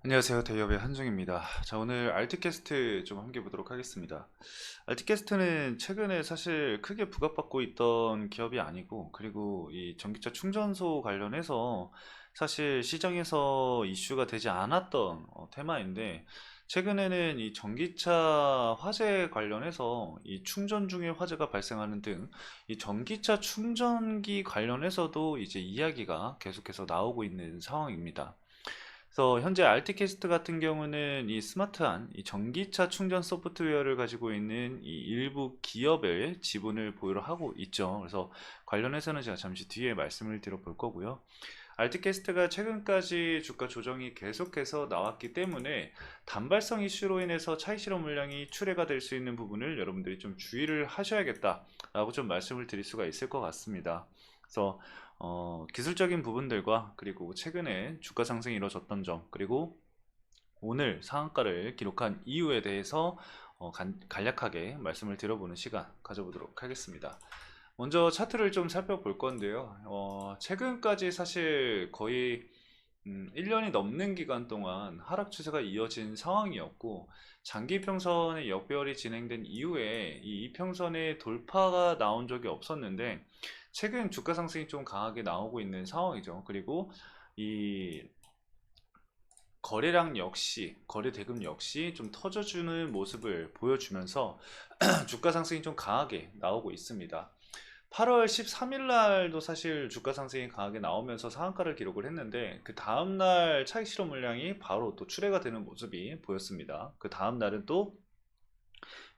안녕하세요. 대기업의 한중입니다. 자, 오늘 알트캐스트 좀 함께 보도록 하겠습니다. 알트캐스트는 최근에 사실 크게 부각받고 있던 기업이 아니고, 그리고 이 전기차 충전소 관련해서 사실 시장에서 이슈가 되지 않았던 테마인데, 최근에는 이 전기차 화재 관련해서 이 충전 중에 화재가 발생하는 등 이 전기차 충전기 관련해서도 이제 이야기가 계속해서 나오고 있는 상황입니다. 그래서 현재 알티캐스트 같은 경우는 이 스마트한 이 전기차 충전 소프트웨어를 가지고 있는 이 일부 기업의 지분을 보유를 하고 있죠. 그래서 관련해서는 제가 잠시 뒤에 말씀을 드려볼 거고요. 알티캐스트가 최근까지 주가 조정이 계속해서 나왔기 때문에 단발성 이슈로 인해서 차익 실현 물량이 출회가 될 수 있는 부분을 여러분들이 좀 주의를 하셔야겠다라고 좀 말씀을 드릴 수가 있을 것 같습니다. 그래서 기술적인 부분들과 그리고 최근에 주가 상승이 이루어졌던 점, 그리고 오늘 상한가를 기록한 이유에 대해서 간략하게 말씀을 드려보는 시간 가져보도록 하겠습니다. 먼저 차트를 좀 살펴볼 건데요. 최근까지 사실 거의 1년이 넘는 기간 동안 하락 추세가 이어진 상황이었고, 장기 평선의 역배열이 진행된 이후에 이 이평선의 돌파가 나온 적이 없었는데, 최근 주가 상승이 좀 강하게 나오고 있는 상황이죠. 그리고 이 거래량 역시, 거래 대금 역시 좀 터져주는 모습을 보여주면서 주가 상승이 좀 강하게 나오고 있습니다. 8월 13일 날도 사실 주가 상승이 강하게 나오면서 상한가를 기록을 했는데, 그 다음날 차익 실현 물량이 바로 또 출회가 되는 모습이 보였습니다. 그 다음날은 또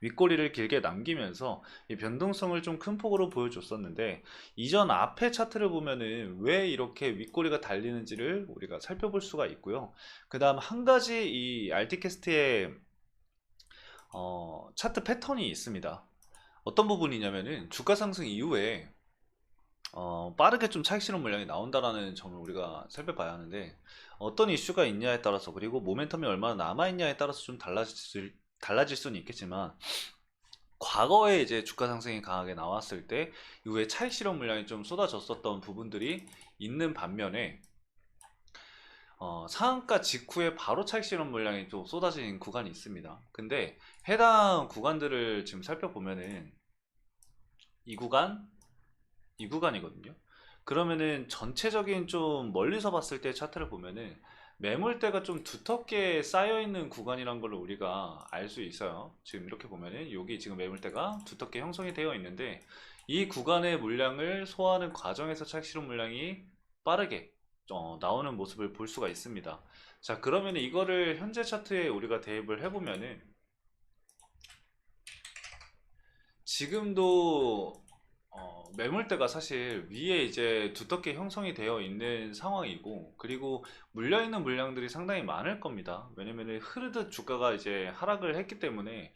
윗꼬리를 길게 남기면서 이 변동성을 좀 큰 폭으로 보여줬었는데, 이전 앞에 차트를 보면은 왜 이렇게 윗꼬리가 달리는지를 우리가 살펴볼 수가 있고요. 그 다음 한 가지 이 알티캐스트의 차트 패턴이 있습니다. 어떤 부분이냐면은 주가 상승 이후에 빠르게 좀 차익 실현 물량이 나온다라는 점을 우리가 살펴봐야 하는데, 어떤 이슈가 있냐에 따라서, 그리고 모멘텀이 얼마나 남아있냐에 따라서 좀 달라질 수는 있겠지만, 과거에 이제 주가 상승이 강하게 나왔을 때 이후에 차익 실현 물량이 좀 쏟아졌었던 부분들이 있는 반면에, 상한가 직후에 바로 차익 실현 물량이 좀 쏟아진 구간이 있습니다. 근데 해당 구간들을 지금 살펴보면은 이 구간, 이 구간이거든요. 그러면은 전체적인 좀 멀리서 봤을 때 차트를 보면은 매물대가 좀 두텁게 쌓여 있는 구간이란 걸 우리가 알 수 있어요. 지금 이렇게 보면은 여기 지금 매물대가 두텁게 형성이 되어 있는데, 이 구간의 물량을 소화하는 과정에서 차익 실현 물량이 빠르게 나오는 모습을 볼 수가 있습니다. 자, 그러면 이거를 현재 차트에 우리가 대입을 해보면은, 지금도 매물대가 사실 위에 이제 두텁게 형성이 되어 있는 상황이고, 그리고 물려있는 물량들이 상당히 많을 겁니다. 왜냐면 흐르듯 주가가 이제 하락을 했기 때문에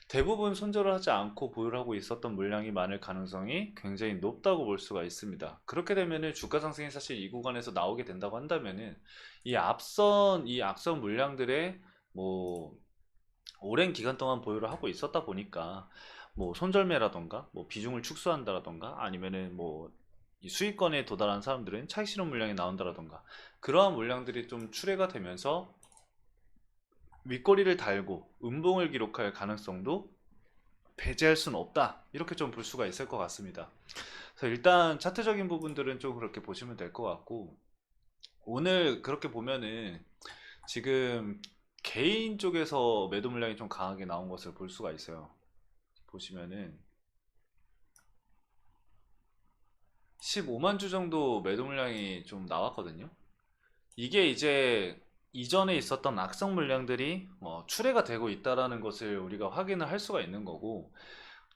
대부분 손절을 하지 않고 보유를 하고 있었던 물량이 많을 가능성이 굉장히 높다고 볼 수가 있습니다. 그렇게 되면은 주가 상승이 사실 이 구간에서 나오게 된다고 한다면은, 이 앞선 물량들의 뭐 오랜 기간 동안 보유를 하고 있었다 보니까, 뭐 손절매라던가 뭐 비중을 축소한다라던가, 아니면은 뭐 이 수익권에 도달한 사람들은 차익 실현 물량이 나온다라던가, 그러한 물량들이 좀 출회가 되면서 윗꼬리를 달고 음봉을 기록할 가능성도 배제할 수는 없다, 이렇게 좀 볼 수가 있을 것 같습니다. 그래서 일단 차트적인 부분들은 좀 그렇게 보시면 될 것 같고, 오늘 그렇게 보면은 지금 개인 쪽에서 매도 물량이 좀 강하게 나온 것을 볼 수가 있어요. 보시면은 15만 주 정도 매도 물량이 좀 나왔거든요. 이게 이제 이전에 있었던 악성 물량들이 출회가 되고 있다라는 것을 우리가 확인을 할 수가 있는 거고,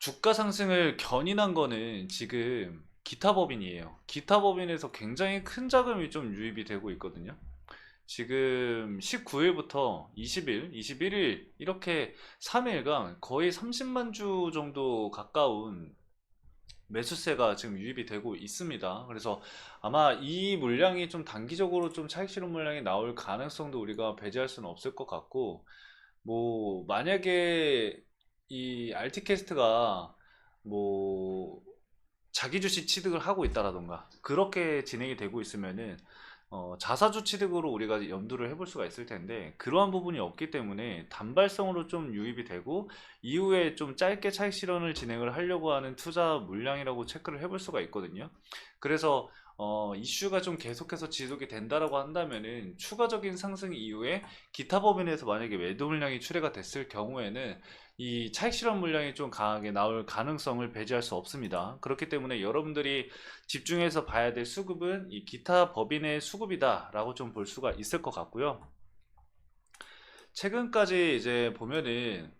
주가 상승을 견인한 거는 지금 기타 법인이에요. 기타 법인에서 굉장히 큰 자금이 좀 유입이 되고 있거든요. 지금 19일부터 20일, 21일 이렇게 3일간 거의 30만 주 정도 가까운 매수세가 지금 유입이 되고 있습니다. 그래서 아마 이 물량이 좀 단기적으로 좀 차익 실현 물량이 나올 가능성도 우리가 배제할 수는 없을 것 같고, 뭐 만약에 이 알티캐스트가 뭐 자기 주식 취득을 하고 있다라던가 그렇게 진행이 되고 있으면은 자사주 취득으로 우리가 염두를 해볼 수가 있을 텐데 그러한 부분이 없기 때문에 단발성으로 좀 유입이 되고 이후에 좀 짧게 차익 실현을 진행을 하려고 하는 투자 물량이라고 체크를 해볼 수가 있거든요. 그래서 이슈가 좀 계속해서 지속이 된다라고 한다면은 추가적인 상승 이후에 기타 법인에서 만약에 매도 물량이 출회가 됐을 경우에는 이 차익 실현 물량이 좀 강하게 나올 가능성을 배제할 수 없습니다. 그렇기 때문에 여러분들이 집중해서 봐야 될 수급은 이 기타 법인의 수급이다 라고 좀 볼 수가 있을 것 같고요. 최근까지 이제 보면은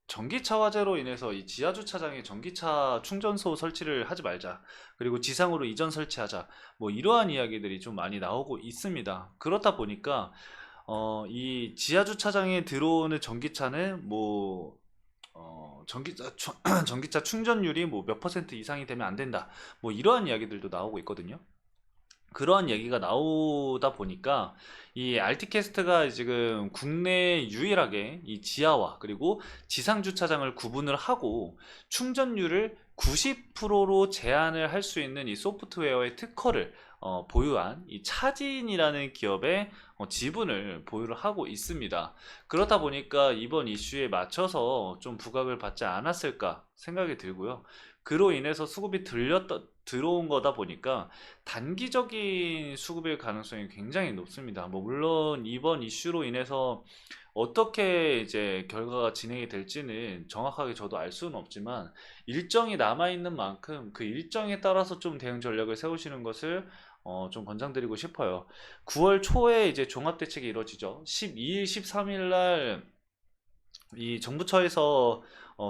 전기차 화재로 인해서 이 지하 주차장에 전기차 충전소 설치를 하지 말자, 그리고 지상으로 이전 설치하자, 뭐 이러한 이야기들이 좀 많이 나오고 있습니다. 그렇다 보니까 이 지하 주차장에 들어오는 전기차는 뭐 전기차 충전율이 뭐 몇 퍼센트 이상이 되면 안 된다, 뭐 이러한 이야기들도 나오고 있거든요. 그러한 얘기가 나오다 보니까 이 알티캐스트가 지금 국내 유일하게 이 지하와 그리고 지상 주차장을 구분을 하고 충전율을 90%로 제한을 할 수 있는 이 소프트웨어의 특허를 보유한 이 차진이라는 기업의 지분을 보유를 하고 있습니다. 그렇다 보니까 이번 이슈에 맞춰서 좀 부각을 받지 않았을까 생각이 들고요. 그로 인해서 수급이 들어온 거다 보니까 단기적인 수급일 가능성이 굉장히 높습니다. 뭐 물론 이번 이슈로 인해서 어떻게 이제 결과가 진행이 될지는 정확하게 저도 알 수는 없지만 일정이 남아 있는 만큼 그 일정에 따라서 좀 대응 전략을 세우시는 것을 좀 권장드리고 싶어요. 9월 초에 이제 종합 대책이 이루어지죠. 12일, 13일 날 이 정부처에서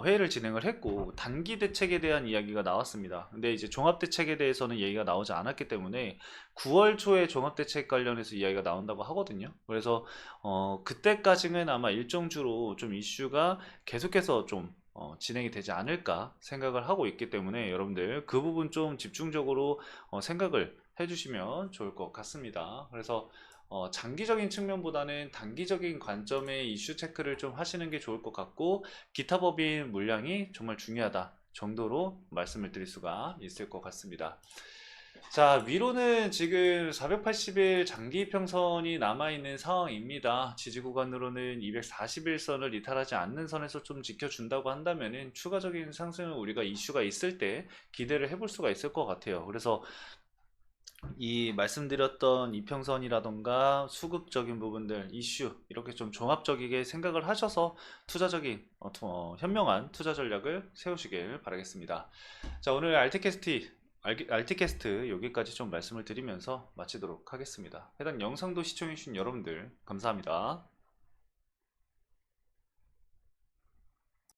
회의를 진행을 했고 단기 대책에 대한 이야기가 나왔습니다. 근데 이제 종합 대책에 대해서는 얘기가 나오지 않았기 때문에 9월 초에 종합 대책 관련해서 이야기가 나온다고 하거든요. 그래서 그때까지는 아마 일정주로 좀 이슈가 계속해서 좀 진행이 되지 않을까 생각을 하고 있기 때문에 여러분들 그 부분 좀 집중적으로 생각을 해주시면 좋을 것 같습니다. 그래서 장기적인 측면보다는 단기적인 관점의 이슈 체크를 좀 하시는 게 좋을 것 같고 기타 법인 물량이 정말 중요하다 정도로 말씀을 드릴 수가 있을 것 같습니다. 자, 위로는 지금 480일 장기 이평선이 남아있는 상황입니다. 지지 구간으로는 241선을 이탈하지 않는 선에서 좀 지켜준다고 한다면은 추가적인 상승을 우리가 이슈가 있을 때 기대를 해볼 수가 있을 것 같아요. 그래서 이 말씀드렸던 이평선이라던가 수급적인 부분들, 이슈 이렇게 좀 종합적이게 생각을 하셔서 투자적인 현명한 투자 전략을 세우시길 바라겠습니다. 자, 오늘 알티캐스트 여기까지 좀 말씀을 드리면서 마치도록 하겠습니다. 해당 영상도 시청해주신 여러분들 감사합니다.